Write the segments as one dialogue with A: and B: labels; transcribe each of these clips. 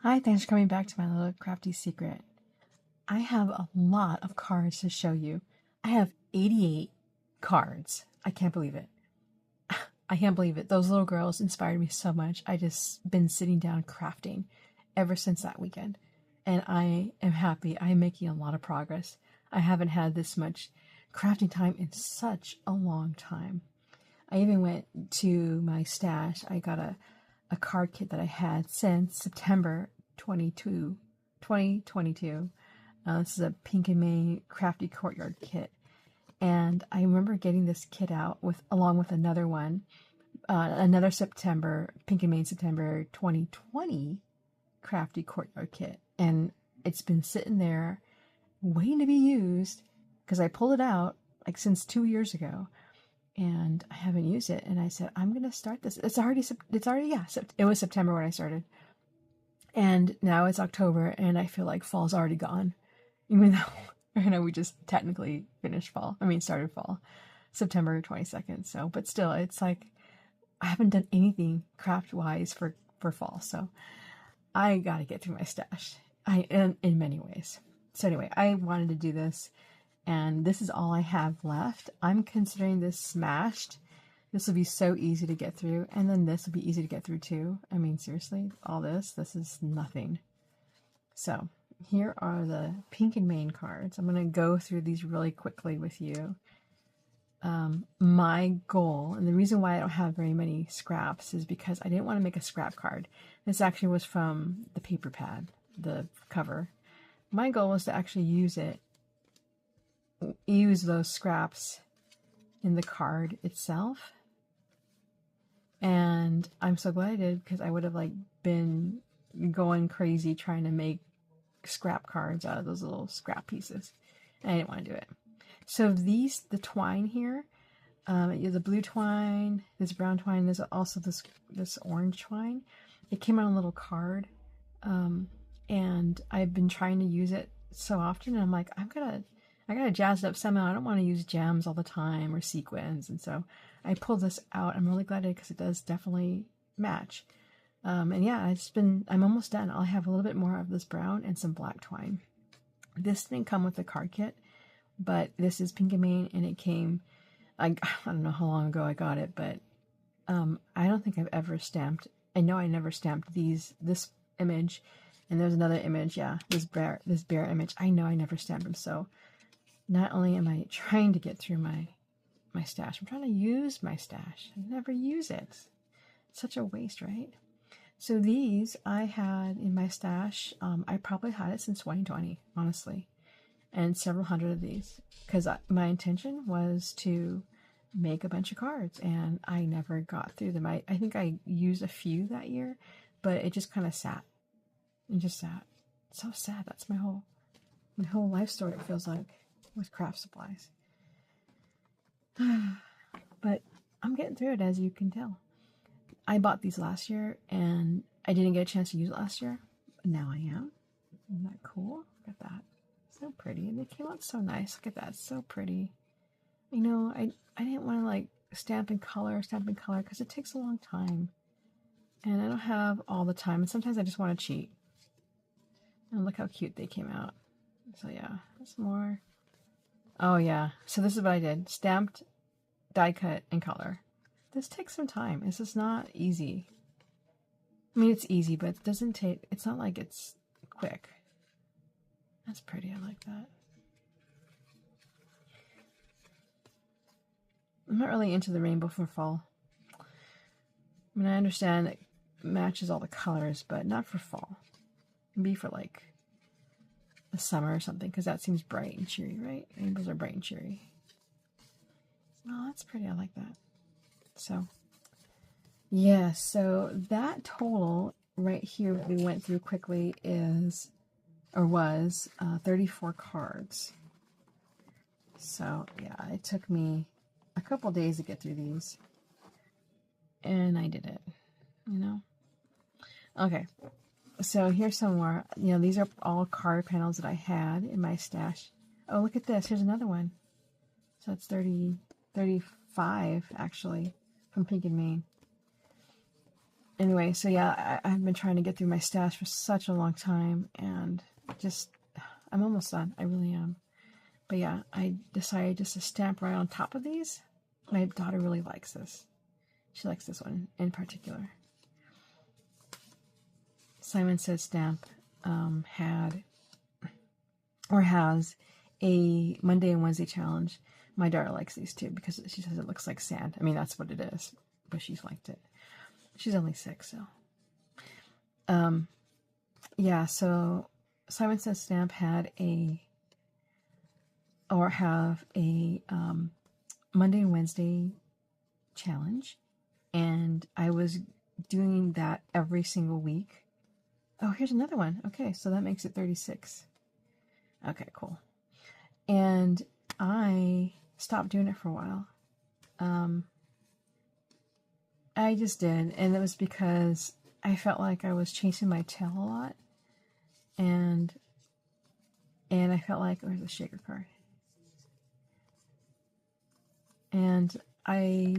A: Hi, thanks for coming back to my little crafty secret. I have a lot of cards to show you. I have 88 cards. I can't believe it. I can't believe it. Those little girls inspired me so much. I just been sitting down crafting ever since that weekend. And I am happy. I am making a lot of progress. I haven't had this much crafting time in such a long time. I even went to my stash. I got a card kit that I had since September 2022. This is a Pink and May Crafty Courtyard kit. And I remember getting this kit out along with another one, another Pink and May September 2020 Crafty Courtyard kit. And it's been sitting there waiting to be used because I pulled it out like since 2 years ago. And I haven't used it. And I said, I'm going to start this. It was September when I started. And now it's October and I feel like fall's already gone. Even though, we just technically finished fall. Started fall. September 22nd. So, but still, it's like, I haven't done anything craft-wise for fall. So I got to get through my stash. In many ways. So anyway, I wanted to do this. And this is all I have left. I'm considering this smashed. This will be so easy to get through. And then this will be easy to get through too. Seriously, all this is nothing. So here are the Pink and Main cards. I'm going to go through these really quickly with you. My goal, and the reason why I don't have very many scraps is because I didn't want to make a scrap card. This actually was from the paper pad, the cover. My goal was to actually use those scraps in the card itself. And I'm so glad I did, because I would have been going crazy trying to make scrap cards out of those little scrap pieces. And I didn't want to do it. So the twine here, the blue twine, this brown twine, there's also this orange twine. It came on a little card. And I've been trying to use it so often, and I'm like, I gotta jazz it up somehow. I don't want to use gems all the time or sequins. And so I pulled this out. I'm really glad I did, because it does definitely match. And yeah, I'm almost done. I'll have a little bit more of this brown and some black twine. This didn't come with the card kit, but this is Pink and Main, and it came, I don't know how long ago I got it, but I don't think I've ever stamped. I know I never stamped this image, and there's another image, yeah, this bear image. I know I never stamped them, so not only am I trying to get through my stash, I'm trying to use my stash. I never use it. It's such a waste, right? So these I had in my stash. I probably had it since 2020, honestly, and several hundred of these, because my intention was to make a bunch of cards, and I never got through them. I think I used a few that year, but it just kind of sat. It just sat. It's so sad. That's my whole life story, it feels like, with craft supplies. But I'm getting through it, as you can tell. I bought these last year, and I didn't get a chance to use it last year, but now I am. Isn't that cool? Look at that. So pretty. And they came out so nice. Look at that. So pretty. I didn't want to stamp in color, because it takes a long time. And I don't have all the time. And sometimes I just want to cheat. And look how cute they came out. So yeah, there's more. Oh yeah, so this is what I did. Stamped, die cut, and color. This takes some time. This is not easy. It's easy, but it doesn't take, it's not like it's quick. That's pretty, I like that. I'm not really into the rainbow for fall. I understand it matches all the colors, but not for fall. Maybe for the summer or something, because that seems bright and cheery, right? Rainbows are bright and cheery. Oh, that's pretty. I like that. So, yeah, so that total right here we went through quickly was 34 cards. So, yeah, it took me a couple days to get through these. And I did it, Okay. So here's some more. These are all card panels that I had in my stash. Oh, look at this. Here's another one. So it's 35, actually, from Pink and Main. Anyway, so yeah, I've been trying to get through my stash for such a long time, and just, I'm almost done. I really am. But yeah, I decided just to stamp right on top of these. My daughter really likes this. She likes this one in particular. Simon Says Stamp had, or has, a Monday and Wednesday challenge. My daughter likes these too because she says it looks like sand. I mean, that's what it is, but she's liked it. She's only 6, so. Yeah, so Simon Says Stamp had have a Monday and Wednesday challenge, and I was doing that every single week. Oh, here's another one. Okay, so that makes it 36. Okay, cool. And I stopped doing it for a while. I just did, and it was because I felt like I was chasing my tail a lot, and I felt like, where's the shaker card? And I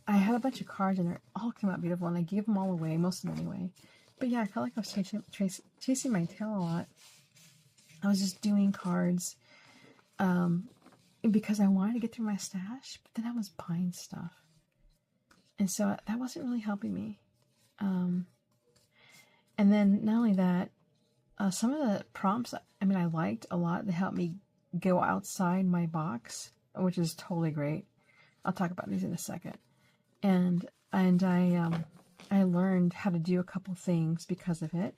A: had a bunch of cards, and they all came out beautiful, and I gave them all away, most of them anyway. But yeah, I felt like I was chasing my tail a lot. I was just doing cards because I wanted to get through my stash, but then I was buying stuff. And so that wasn't really helping me. And then not only that, some of the prompts, I mean, I liked a lot. They helped me go outside my box, which is totally great. I'll talk about these in a second. And I learned how to do a couple things because of it,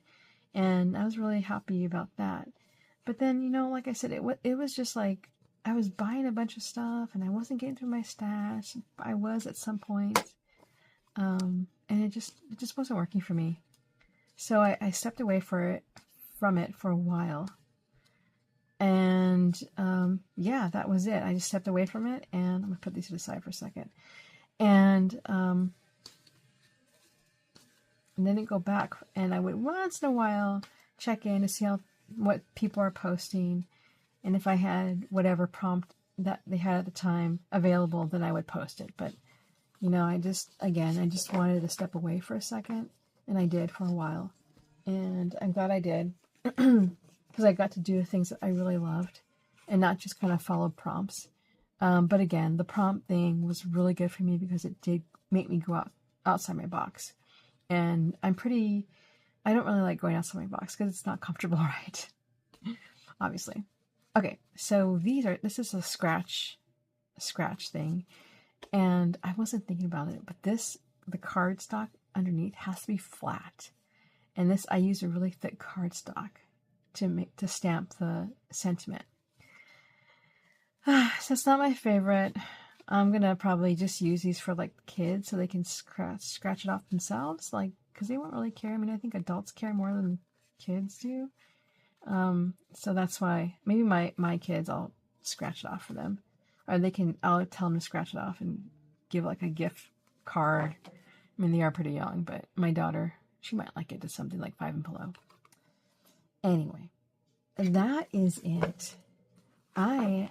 A: and I was really happy about that. But then, you know, like I said, it was just like I was buying a bunch of stuff, and I wasn't getting through my stash. I was at some point, and it just wasn't working for me. So I stepped away from it for a while. And yeah, that was it. I just stepped away from it, and I'm gonna put these to the side for a second. And then I'd go back, and I would once in a while check in to see what people are posting, and if I had whatever prompt that they had at the time available, then I would post it. But you know, I just wanted to step away for a second, and I did for a while, and I'm glad I did because I got to do the things that I really loved and not just kind of follow prompts. But again, the prompt thing was really good for me because it did make me go outside my box. And I don't really like going outside my box because it's not comfortable, right? Obviously. Okay, so this is a scratch thing. And I wasn't thinking about it, but the cardstock underneath has to be flat. And this, I use a really thick cardstock to stamp the sentiment. So it's not my favorite. I'm gonna probably just use these for like kids so they can scratch it off themselves, like, because they won't really care. I mean, I think adults care more than kids do. So that's why maybe my kids, I'll scratch it off for them, or I'll tell them to scratch it off and give like a gift card. I mean, they are pretty young, but my daughter, she might like it to something like 5 and below. Anyway, that is it. I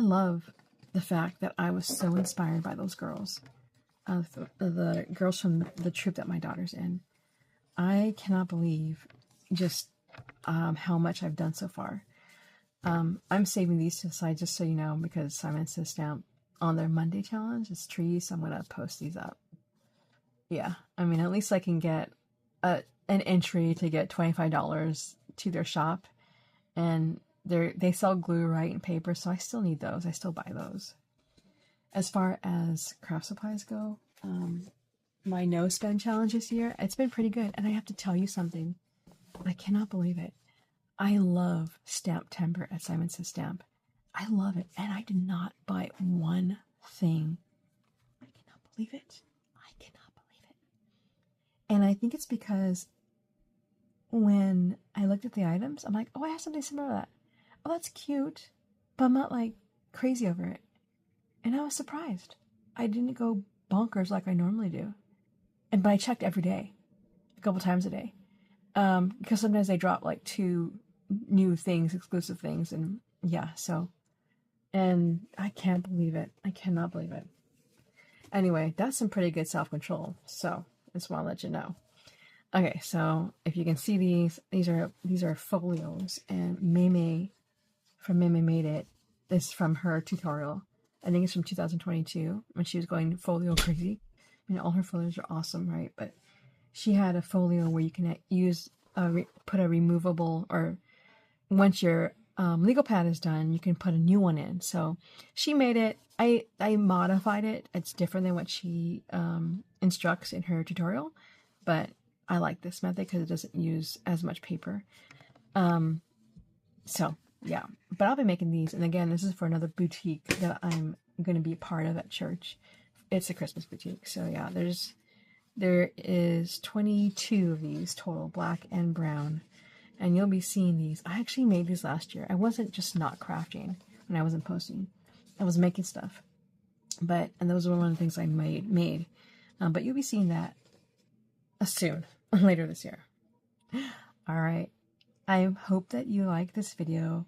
A: love the fact that I was so inspired by those girls, the girls from the troop that my daughter's in. I cannot believe just how much I've done so far. I'm saving these to the side just so you know, because Simon Says Stamp on their Monday challenge is trees, so I'm going to post these up. Yeah, I mean, at least I can get an entry to get $25 to their shop, and they sell glue, right, and paper, so I still need those. I still buy those. As far as craft supplies go, my no spend challenge this year, it's been pretty good, and I have to tell you something. I cannot believe it. I love stamp timber at Simon Says Stamp. I love it, and I did not buy one thing. I cannot believe it. I cannot believe it. And I think it's because when I looked at the items, I'm like, oh, I have something similar to that. Oh, that's cute, but I'm not like crazy over it. And I was surprised. I didn't go bonkers like I normally do. But I checked every day, a couple times a day. Because sometimes they drop like 2 new things, exclusive things, and yeah, so. And I can't believe it. I cannot believe it. Anyway, that's some pretty good self-control. So just want to let you know. Okay, so if you can see these are folios, and Meme from Meme Made It. This is from her tutorial. I think it's from 2022 when she was going folio crazy. I mean, all her folios are awesome, right? But she had a folio where you can use put a removable, or once your legal pad is done, you can put a new one in. So she made it. I modified it. It's different than what she instructs in her tutorial, but I like this method because it doesn't use as much paper. So yeah, but I'll be making these. And again, this is for another boutique that I'm going to be a part of at church. It's a Christmas boutique. So yeah, there is 22 of these total, black and brown. And you'll be seeing these. I actually made these last year. I wasn't just not crafting when I wasn't posting. I was making stuff. And those were one of the things I made. But you'll be seeing that soon, later this year. All right. I hope that you like this video.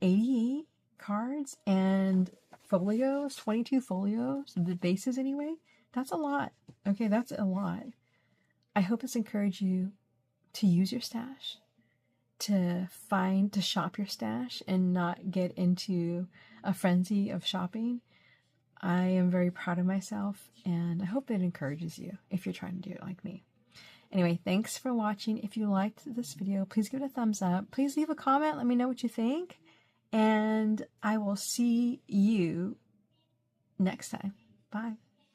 A: 88 cards and folios, 22 folios, the bases anyway. That's a lot. Okay, that's a lot. I hope this encouraged you to use your stash, to shop your stash and not get into a frenzy of shopping. I am very proud of myself, and I hope it encourages you if you're trying to do it like me. Anyway, thanks for watching. If you liked this video, please give it a thumbs up. Please leave a comment. Let me know what you think. And I will see you next time. Bye.